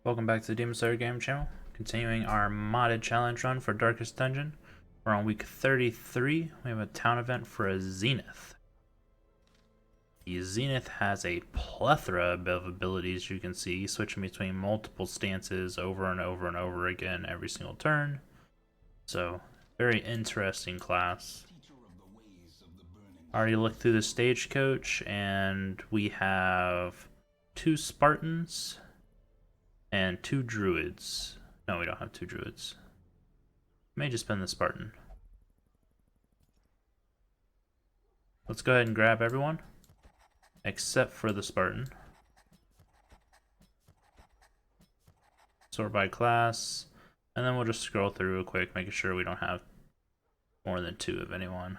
Welcome back to the Demon Slayer Game Channel. Continuing our modded challenge run for Darkest Dungeon. We're on week 33. We have a town event for a Zenith. The Zenith has a plethora of abilities, you can see, switching between multiple stances over and over and over again every single turn. So, very interesting class. Already looked through the stagecoach, and we have 2 Spartans and 2 druids. No, we don't have 2 druids. May just been the Spartan. Let's go ahead and grab everyone, except for the Spartan. Sort by class, and then we'll just scroll through real quick, making sure we don't have more than 2 of anyone.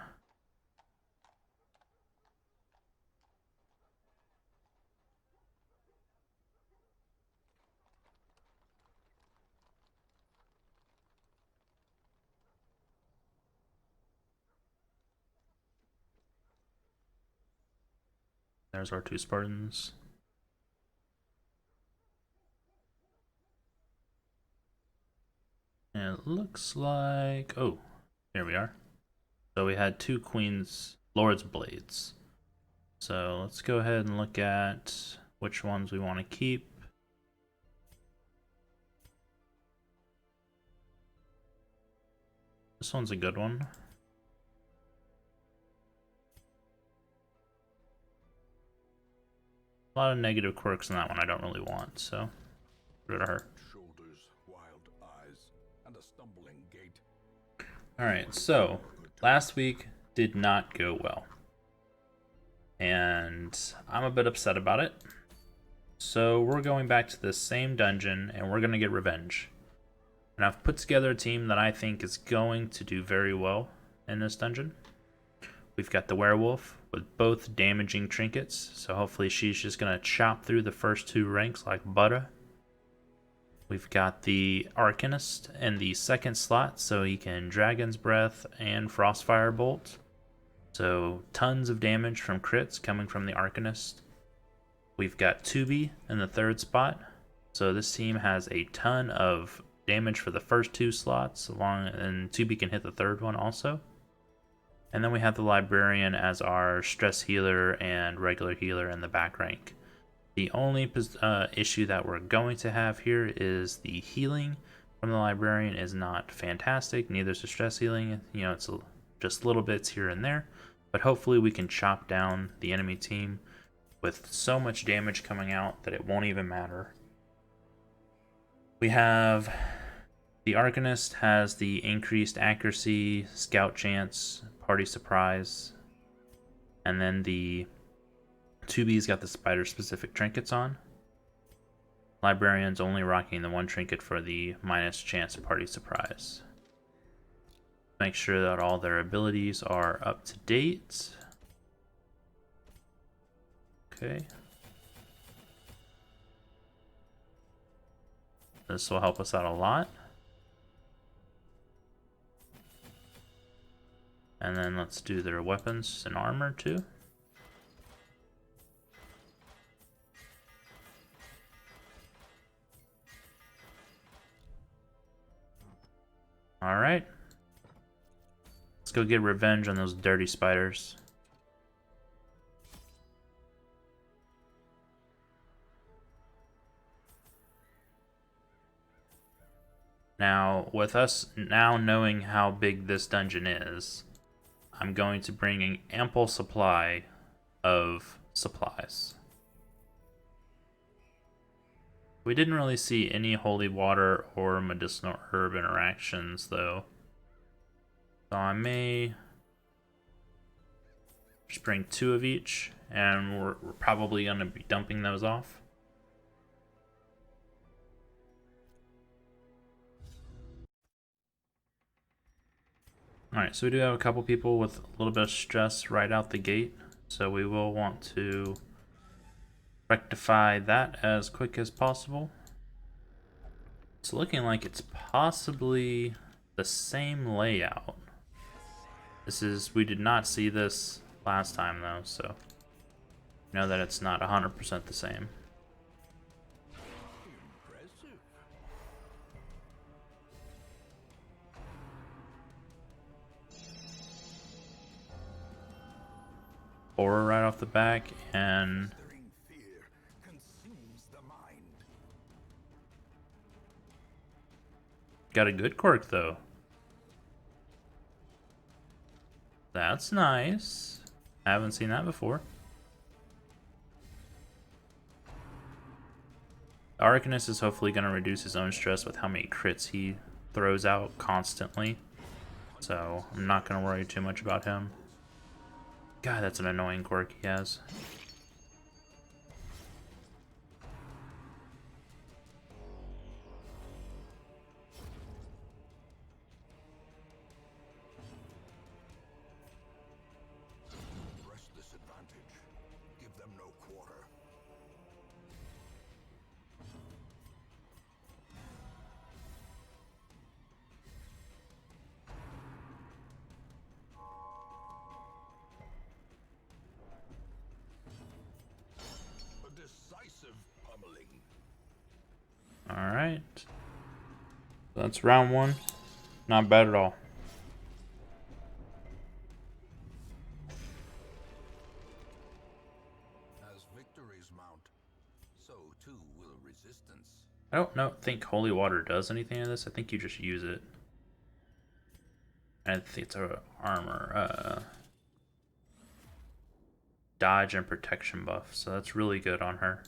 There's our 2 Spartans. And it looks like... oh, here we are. So we had 2 Queen's Lord's Blades. So let's go ahead and look at which ones we want to keep. This one's a good one. A lot of negative quirks in that one I don't really want, so get rid of her. Shoulders, wild eyes, and a stumbling gait. Alright, so last week did not go well. And I'm a bit upset about it. So we're going back to the same dungeon and we're gonna get revenge. And I've put together a team that I think is going to do very well in this dungeon. We've got the werewolf with both damaging trinkets, so hopefully she's just going to chop through the first 2 ranks like butter. We've got the arcanist in the second slot, so he can Dragon's Breath and Frostfire Bolt. So tons of damage from crits coming from the arcanist. We've got Tubi in the third spot, so this team has a ton of damage for the first 2 slots, and Tubi can hit the third one also. And then we have the librarian as our stress healer and regular healer in the back rank. The only issue that we're going to have here is the healing from the librarian is not fantastic. Neither is the stress healing. You know, it's just little bits here and there. But hopefully we can chop down the enemy team with so much damage coming out that it won't even matter. We have... the arcanist has the increased accuracy, scout chance, party surprise, and then the 2B's got the spider specific trinkets on. Librarian's only rocking the 1 trinket for the minus chance party surprise. Make sure that all their abilities are up to date. Okay. This will help us out a lot. And then let's do their weapons and armor too. Alright. Let's go get revenge on those dirty spiders. Now, with us now knowing how big this dungeon is, I'm going to bring an ample supply of supplies. We didn't really see any holy water or medicinal herb interactions though. So I may just bring 2 of each, and we're probably going to be dumping those off. Alright, so we do have a couple people with a little bit of stress right out the gate, so we will want to rectify that as quick as possible. It's looking like it's possibly the same layout. We did not see this last time though, so know that it's not 100% the same. Impressive. Aura right off the back, and Blistering fear consumes the mind. got a good Quirk though. That's nice. I haven't seen that before. Arcanist is hopefully going to reduce his own stress with how many crits he throws out constantly. So I'm not going to worry too much about him. God, that's an annoying quirk he has. Press this advantage. Give them no quarter. A decisive pummeling. Alright. That's round one. Not bad at all. As victories mount, so too will resistance. I don't think holy water does anything in this. I think you just use it. And I think it's a armor. Dodge and protection buff. So that's really good on her.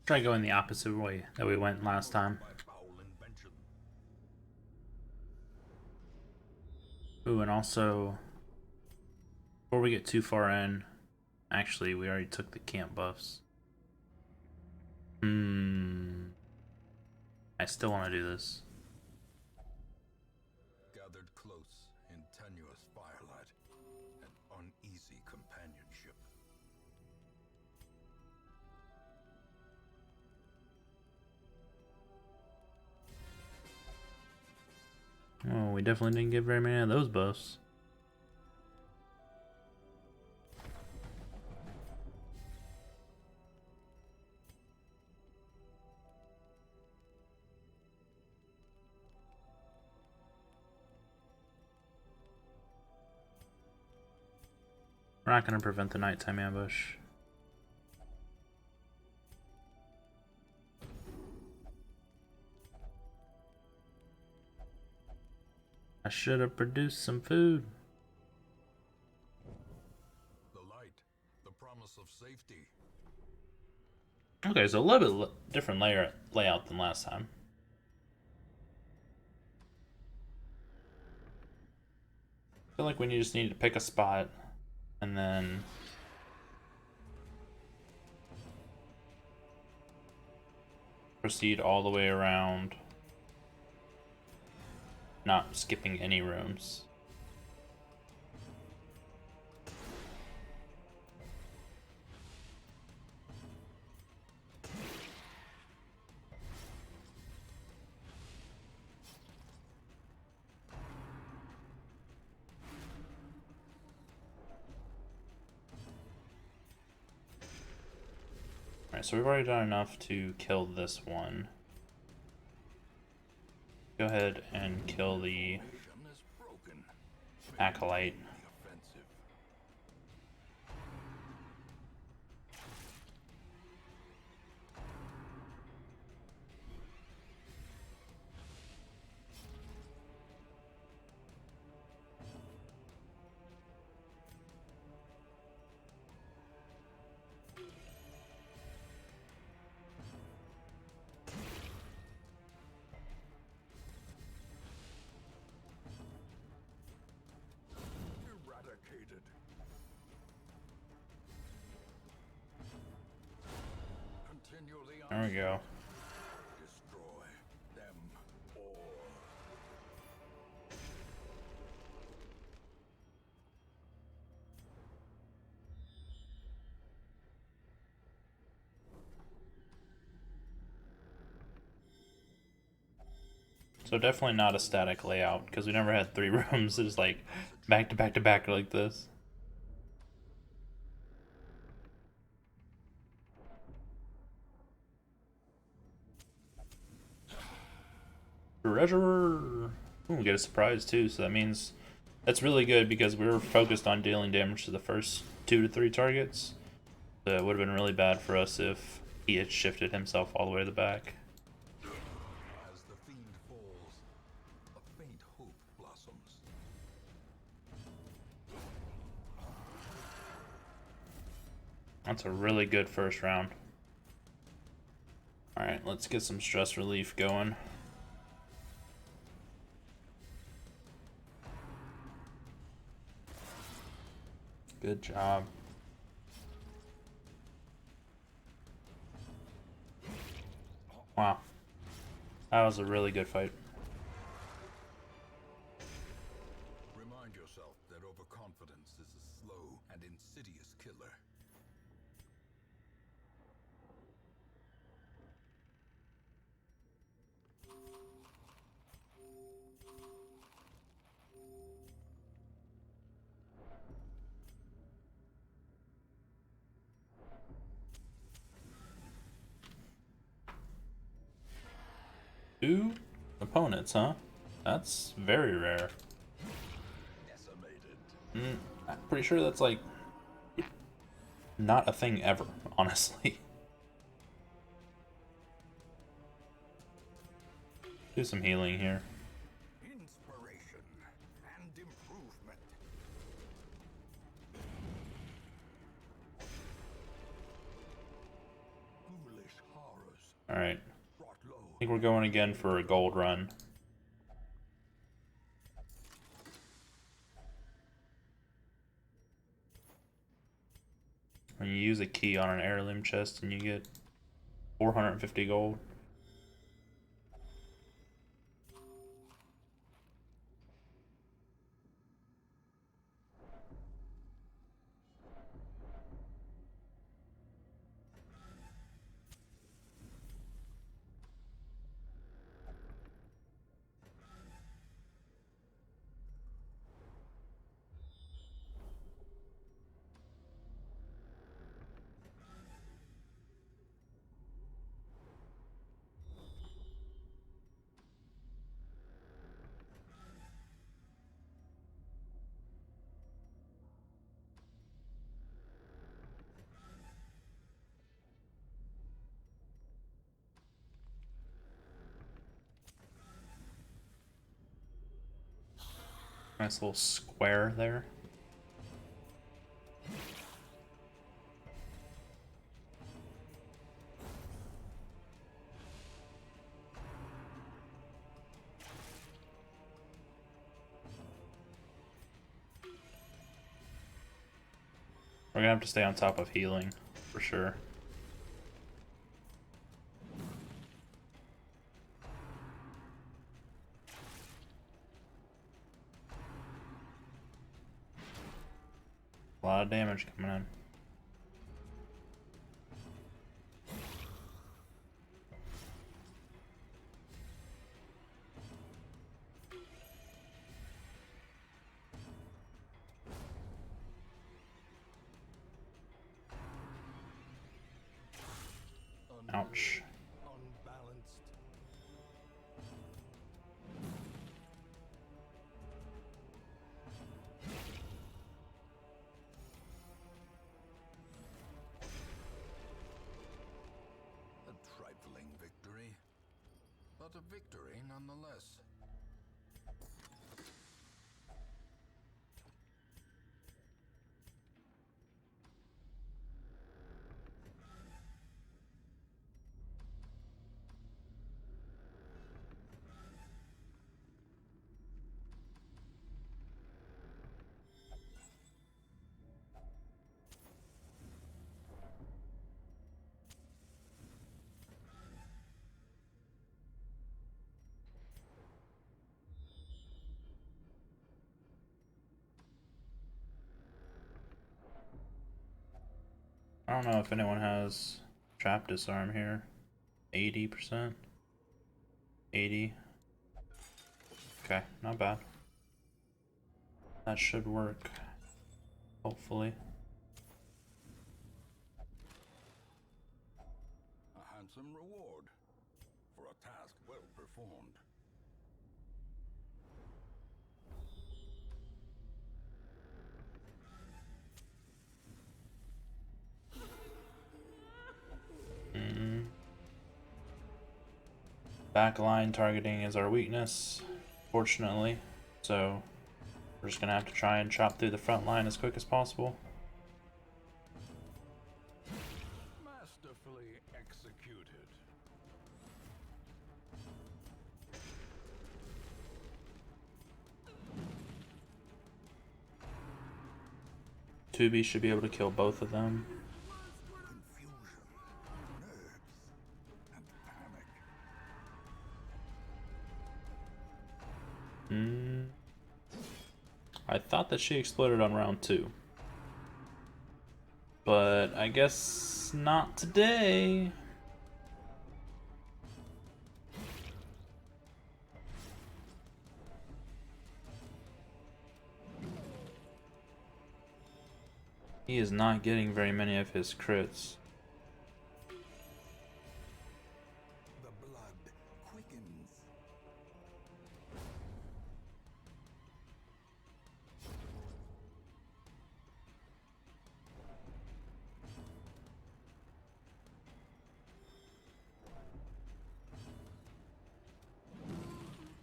Try going the opposite way that we went last time. My foul invention. Ooh, and also, before we get too far in, actually, we already took the camp buffs. I still want to do this. we definitely didn't get very many of those buffs. We're not going to prevent the nighttime ambush. I should have produced some food. The light, the promise of safety. Okay, so a little bit different layout than last time. I feel like we just need to pick a spot and then proceed all the way around, not skipping any rooms. Alright, so we've already done enough to kill this one. Go ahead and kill the acolyte. Eradicated. Continually There we go. destroy them all. So definitely not a static layout, because we never had 3 rooms. It's like back to back to back like this. Treasurer! Ooh, we get a surprise too, so that means that's really good because we were focused on dealing damage to the first 2 to 3 targets. So it would have been really bad for us if he had shifted himself all the way to the back. As the fiend falls, a faint hope blossoms. That's a really good first round. Alright, let's get some stress relief going. Good job. Wow. That was a really good fight. Remind yourself that overconfidence is a slow and insidious killer. Two opponents, huh? That's very rare. Decimated. I'm pretty sure that's like not a thing ever, honestly. Do some healing here. Inspiration and improvement. Foolish horrors Alright. brought low. I think we're going again for a gold run. When you use a key on an heirloom chest and you get 450 gold. Nice little square there. We're gonna have to stay on top of healing, for sure. A lot of damage coming in. Ouch. Unbalanced. A trifling victory, but a victory nonetheless. I don't know if anyone has trap disarm here. 80%? 80? Okay, not bad. That should work. Hopefully. A handsome reward for a task well performed. Backline targeting is our weakness, fortunately. So we're just gonna have to try and chop through the front line as quick as possible. Masterfully executed. 2B should be able to kill both of them. Confusion, nerves, and panic. I thought that she exploded on round 2. But I guess not today. He is not getting very many of his crits. The blood quickens.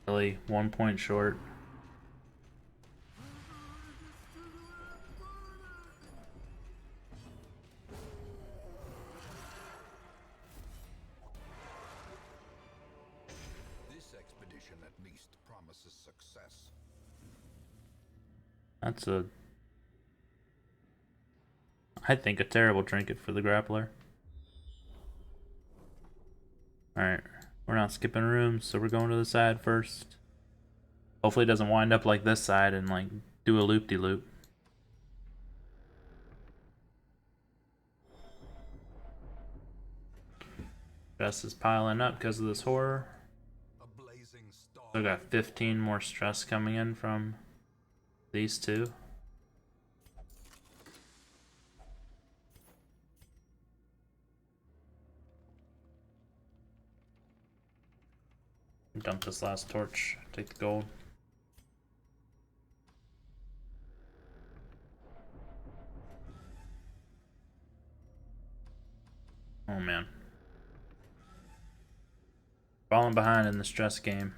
Really, 1 point short. This expedition at least promises success. That's I think a terrible trinket for the grappler. Alright, we're not skipping rooms, so we're going to the side first. Hopefully it doesn't wind up like this side and like do a loop-de-loop. Stress is piling up because of this horror. A blazing star. Still got 15 more stress coming in from these two. Dump this last torch, take the gold. Oh man. Falling behind in the stress game.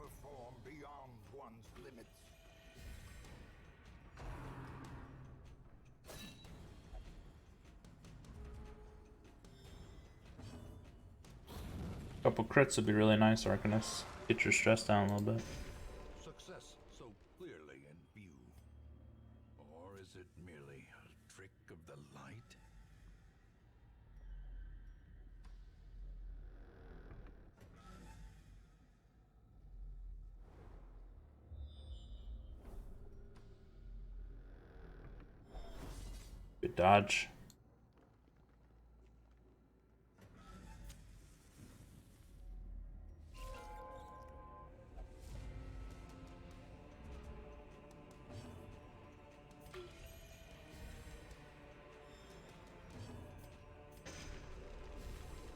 perform beyond one's limits. Couple crits would be really nice, Arcanus. Get your stress down a little bit. Success so clearly in view. Or is it merely a trick of the light? Good dodge.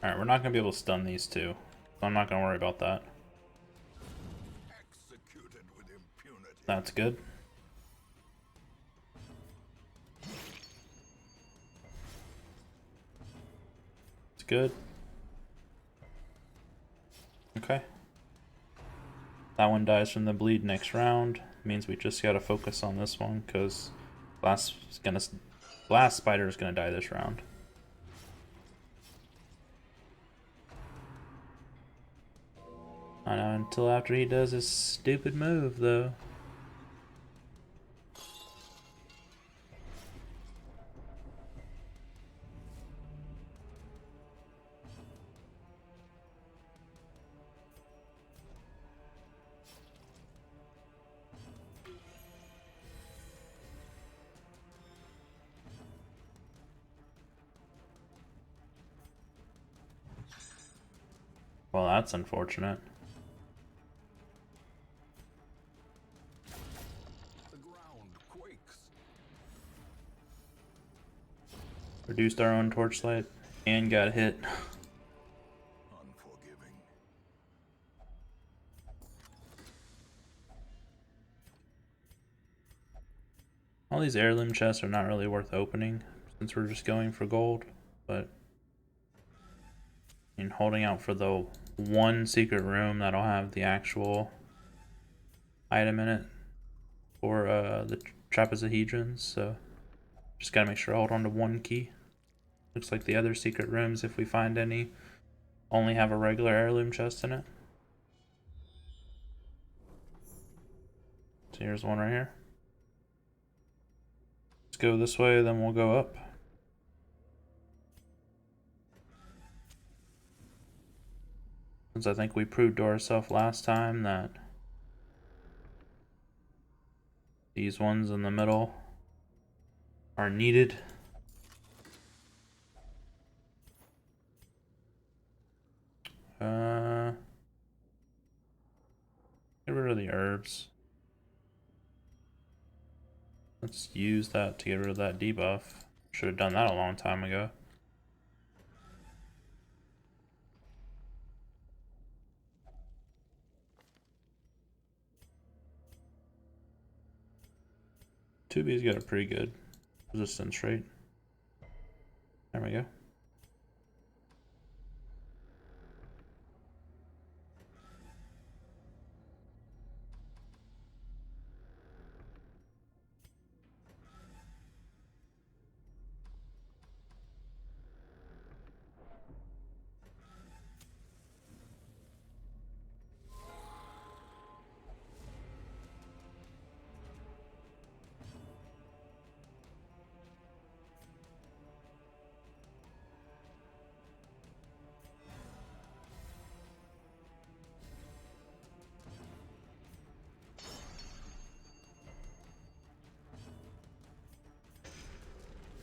Alright, we're not going to be able to stun these two. So I'm not going to worry about that. Executed with impunity. That's good. It's good. Okay. That one dies from the bleed next round. Means we just gotta focus on this one because Blast Spider is gonna die this round. I know, until after he does his stupid move though. Well, that's unfortunate. The ground quakes. Reduced our own torchlight and got hit. Unforgiving. All these heirloom chests are not really worth opening since we're just going for gold, but in holding out for the one secret room that'll have the actual item in it for the trapezohedrons, so just gotta make sure I hold on to one key. Looks like the other secret rooms, if we find any, only have a regular heirloom chest in it. So here's one right here. Let's go this way, then we'll go up. Since I think we proved to ourselves last time that these ones in the middle are needed. Get rid of the herbs. Let's use that to get rid of that debuff. Should have done that a long time ago. Tubi's got a pretty good resistance rate. There we go.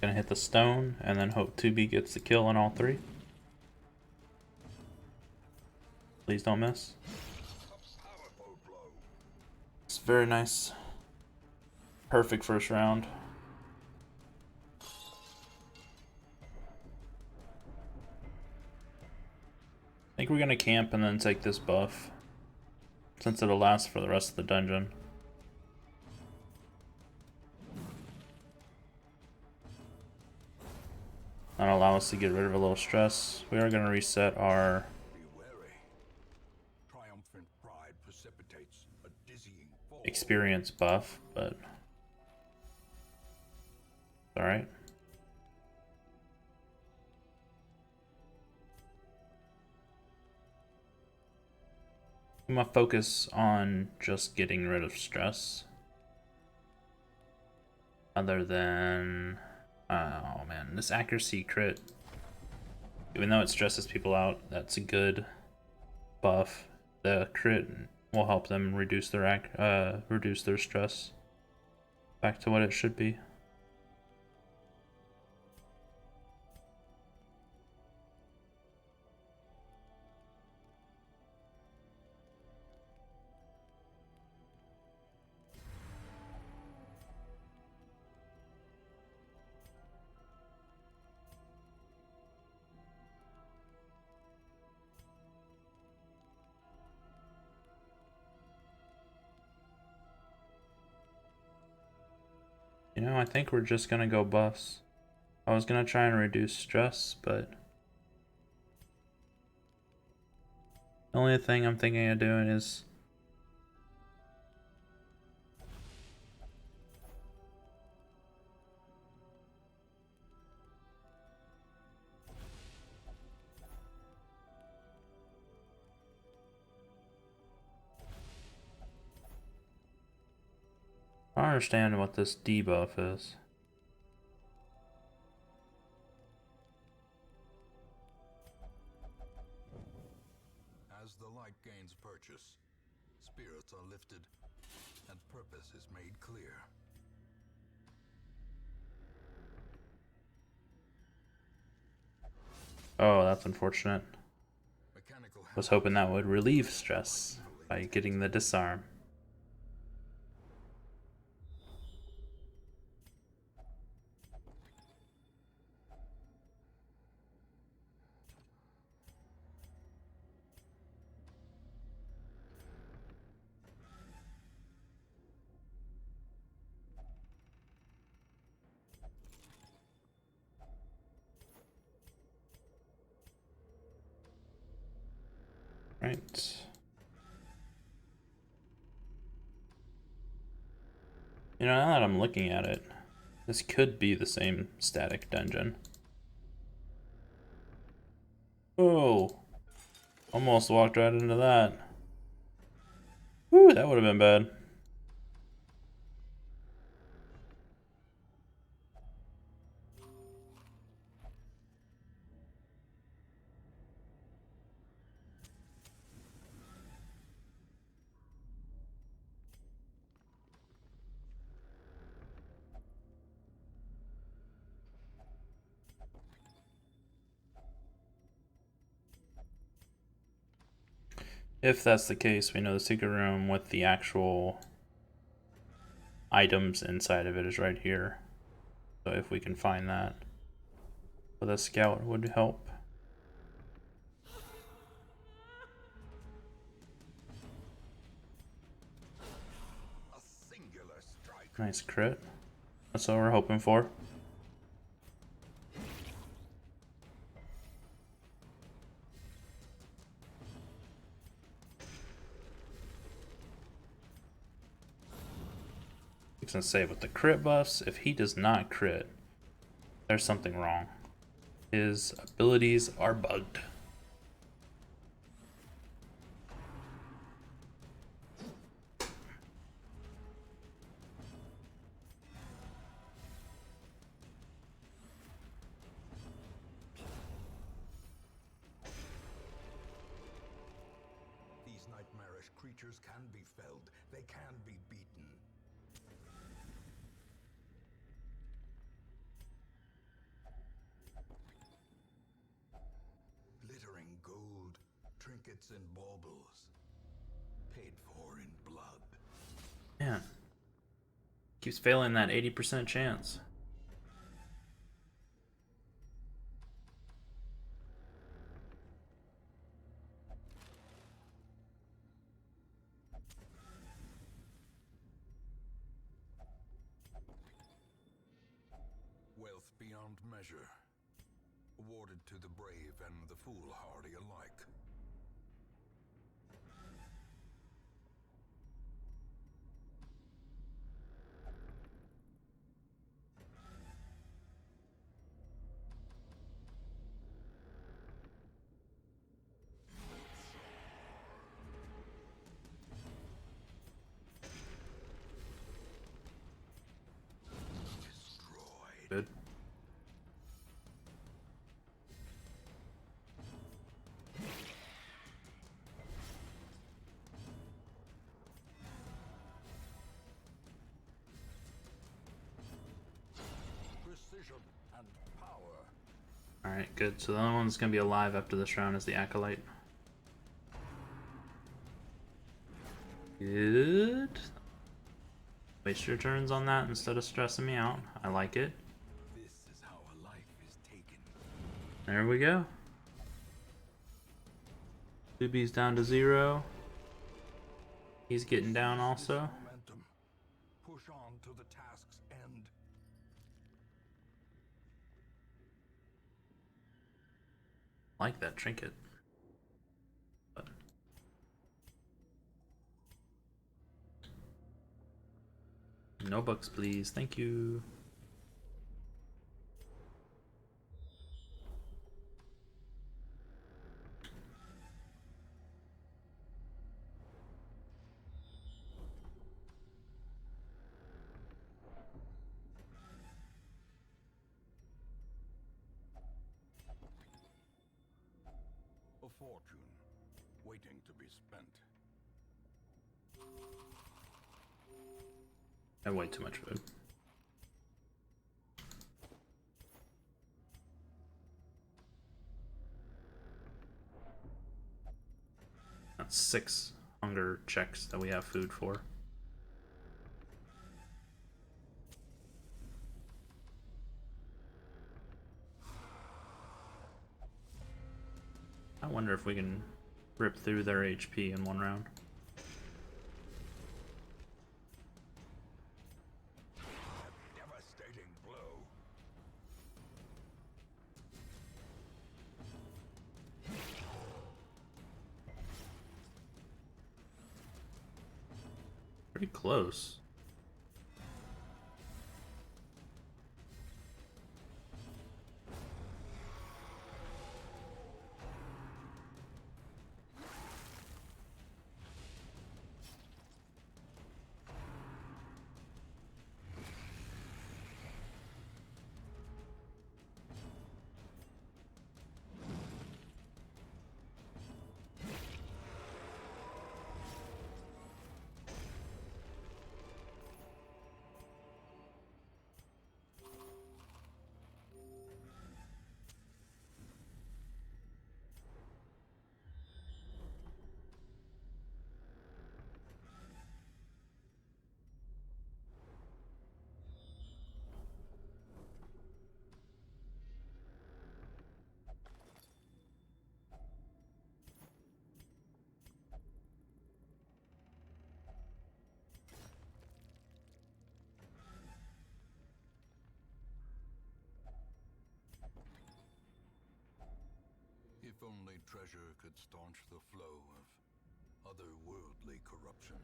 Gonna hit the stone and then hope 2B gets the kill on all three. Please don't miss. It's very nice. Perfect first round. I think we're gonna camp and then take this buff, since it'll last for the rest of the dungeon. That'll allow us to get rid of a little stress. We are gonna reset our Be wary. Triumphant pride precipitates experience buff, but alright. I'm gonna focus on just getting rid of stress. Other than, oh man, this accuracy crit, even though it stresses people out, that's a good buff. The crit will help them reduce their stress back to what it should be. You know, I think we're just gonna go buffs. I was gonna try and reduce stress, but the only thing I'm thinking of doing is I don't understand what this debuff is. As the light gains purchase, spirits are lifted, and purpose is made clear. Oh, that's unfortunate. Mechanical Was hoping that would relieve stress by getting the disarm. Right. You know, now that I'm looking at it, this could be the same static dungeon. Oh, almost walked right into that. Whew, that would have been bad. If that's the case, we know the secret room with the actual items inside of it is right here. So if we can find that, with a scout would help. A singular strike. Nice crit. That's what we're hoping for. I was gonna say, with the crit buffs, if he does not crit, there's something wrong. His abilities are bugged. These nightmarish creatures can be felled. They can be beaten. Glittering gold, trinkets and baubles. Paid for in blood. Man. Keeps failing that 80% chance. Wealth beyond measure. Awarded to the brave and the foolhardy alike. Good. Precision and power. Alright, good. So the only one that's going to be alive after this round is the Acolyte. Good. Waste your turns on that instead of stressing me out. I like it. This is how a life is taken. There we go. Doobie's down to 0. He's getting down also. Momentum. Push on to the task's end. Like that trinket. But no books, please. Thank you. A fortune waiting to be spent. I have way too much food. That's 6 hunger checks that we have food for. I wonder if we can rip through their HP in one round. A devastating blow. Pretty close. If only treasure could staunch the flow of otherworldly corruption.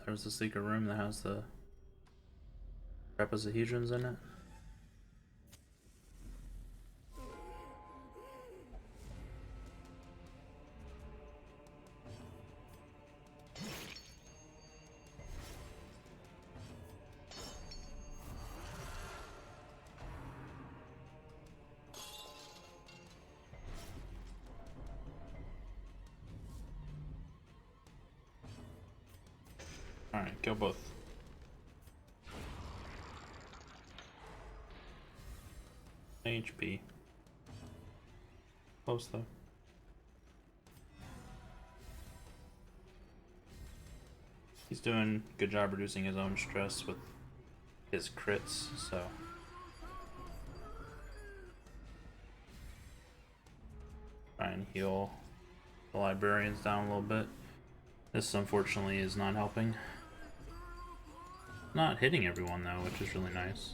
There's the secret room that has the trapezohedrons in it. Alright, kill both. HP. Close though. He's doing a good job reducing his own stress with his crits, so. Try and heal the librarians down a little bit. This unfortunately is not helping. Not hitting everyone though, which is really nice.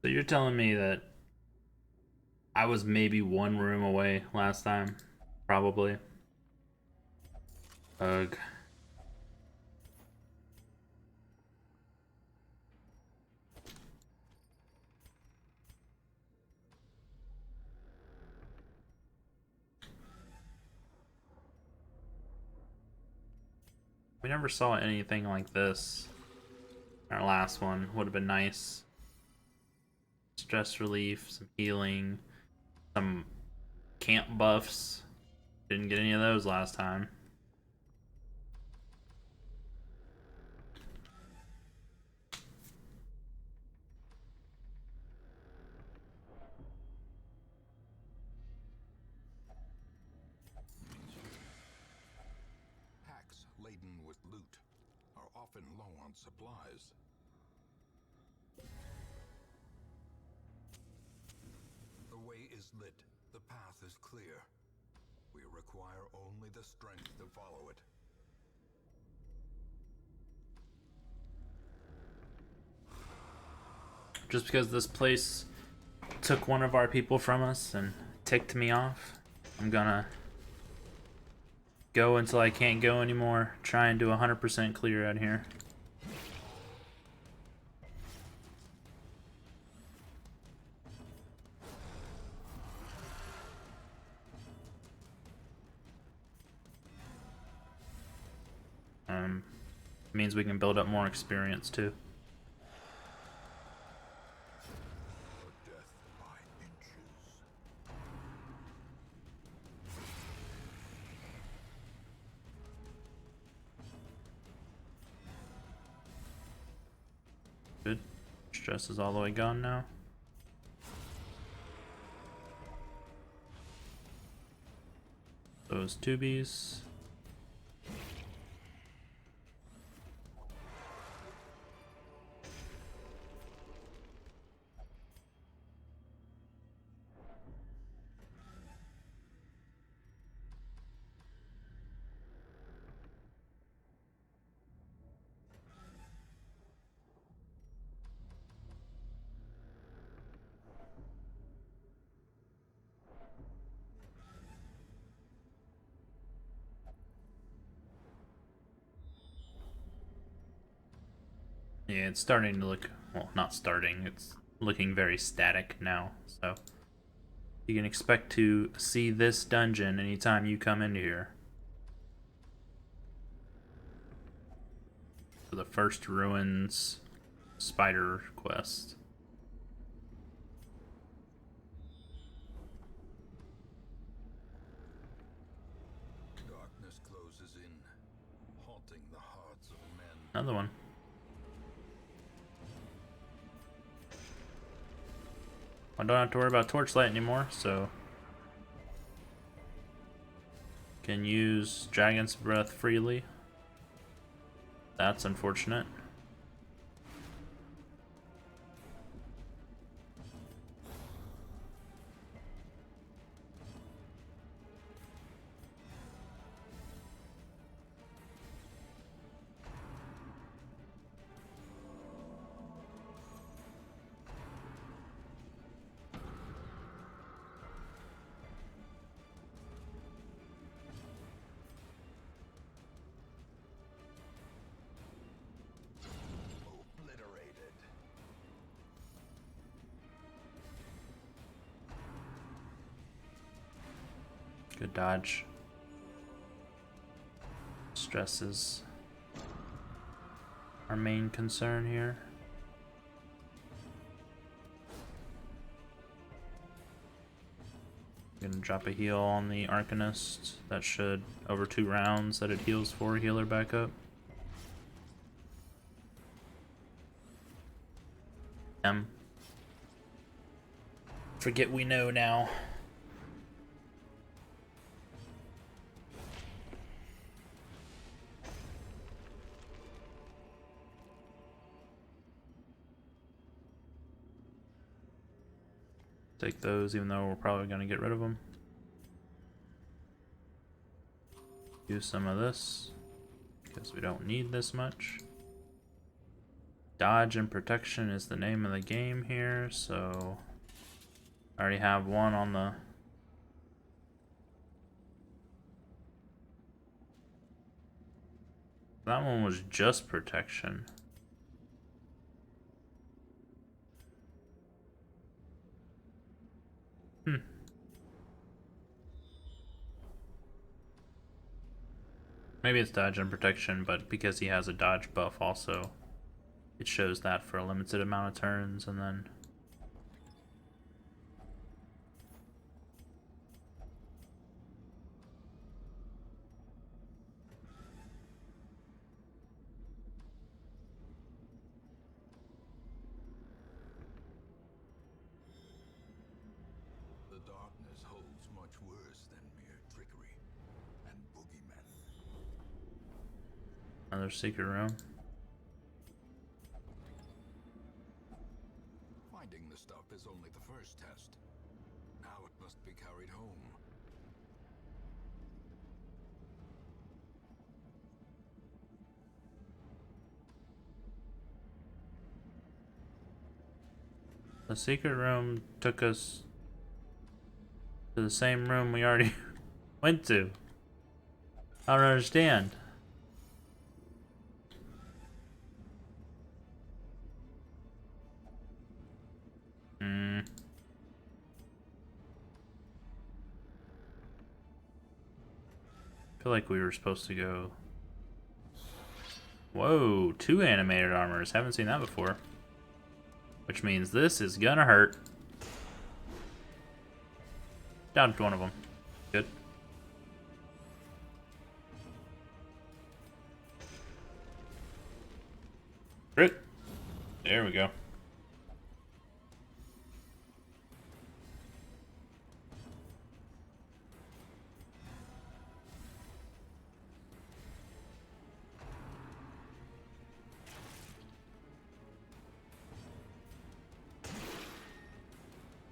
So you're telling me that I was maybe one room away last time? Probably. Ugh. We never saw anything like this. Our last one would have been nice. Stress relief, some healing, some camp buffs. Didn't get any of those last time. Packs laden with loot are often low on supplies. The way is lit. The path is clear. We require only the strength to follow it. Just because this place took one of our people from us and ticked me off, I'm gonna go until I can't go anymore. Try and do 100% clear out here. Means we can build up more experience too. Death by inches. Good. Stress is all the way gone now. Those tubies. Yeah, it's starting to look, well, not starting, it's looking very static now, so you can expect to see this dungeon anytime you come into here. For the first ruins spider quest. Darkness closes in, haunting the hearts of men. Another one. I don't have to worry about torchlight anymore, so can use Dragon's Breath freely. That's unfortunate. Obliterated. Good dodge. Stress is our main concern here. I'm gonna drop a heal on the Arcanist. That should, over 2 rounds that it heals for, heal her back up. Forget we know now. Take those, even though we're probably going to get rid of them. Use some of this, because we don't need this much. Dodge and protection is the name of the game here, so I already have one on the... That one was just protection. Maybe it's dodge and protection, but because he has a dodge buff also, it shows that for a limited amount of turns, and then... The darkness holds much worse than mere trickery and boogeymen. Another secret room. Finding the stuff is only the first test. Now it must be carried home. The secret room took us to the same room we already went to. I don't understand. I feel like we were supposed to go... Whoa, 2 animated armors. Haven't seen that before. Which means this is gonna hurt. Down to one of them. Good. Crit. There we go.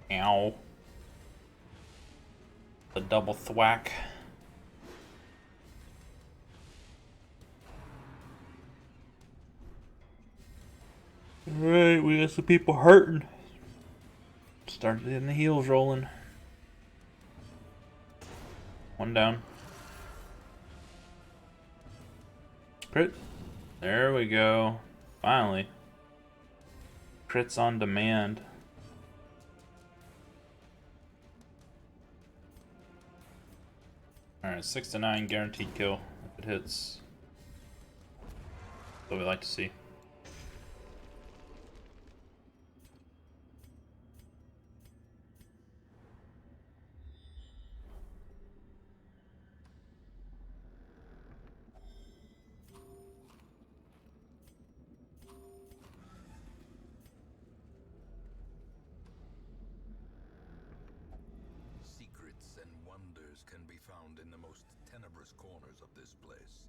Ow. The double thwack. Alright, we got some people hurting. Started getting the heels rolling. One down. Crit. There we go. Finally. Crits on demand. Alright, 6 to 9 guaranteed kill if it hits. That's what we like to see. Secrets and wonders can be found in the most tenebrous corners of this place.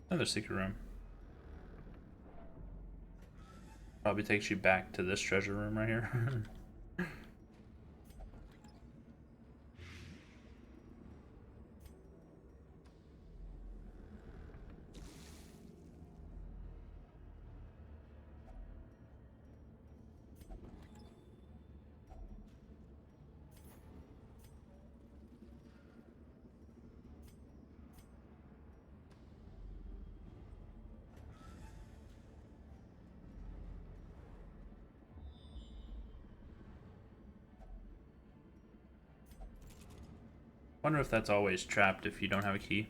Another secret room. Probably takes you back to this treasure room right here. Wonder if that's always trapped if you don't have a key.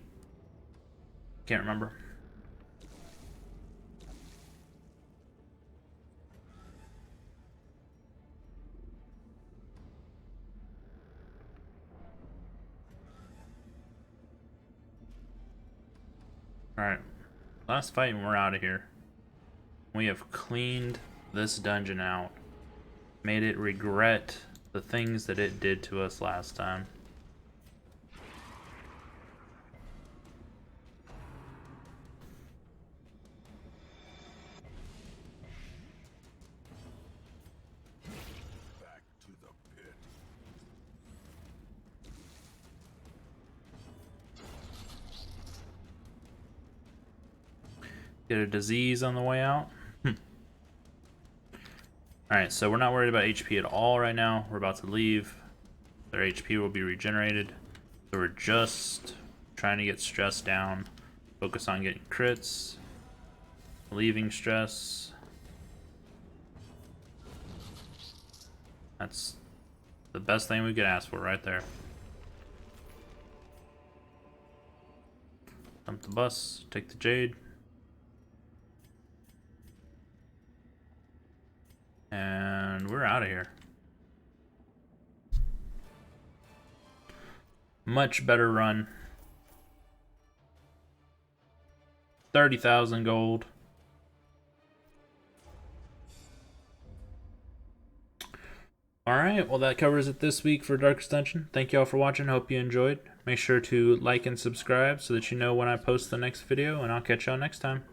Can't remember. Alright. Last fight and we're out of here. We have cleaned this dungeon out. Made it regret the things that it did to us last time. Back to the pit. Get a disease on the way out. Alright, so we're not worried about HP at all right now. We're about to leave. Their HP will be regenerated. So we're just trying to get stress down. Focus on getting crits. Leaving stress. That's the best thing we could ask for right there. Dump the bus, take the Jade. And we're out of here. Much better run. 30,000 gold. Alright, well that covers it this week for Darkest Dungeon. Thank you all for watching. Hope you enjoyed. Make sure to like and subscribe so that you know when I post the next video, and I'll catch y'all next time.